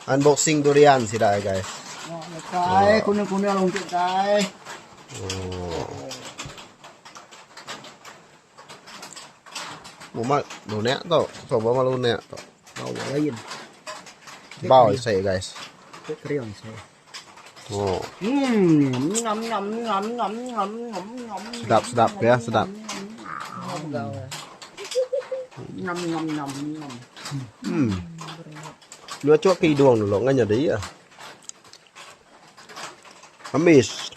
unboxing durian sih dah guys. Cái kuning-kuning lungkit cái. Mama lunek to, coba malu lunek to. Bau lain. Bau saya guys. Kriang saya. Oh, Ngam ngam ngam ngam ngam ngam ngam. sedap ya, sedap. Ngam ngam ngam ngam. Lu cok ke hidung dulu, nggak jadi ya. Amis.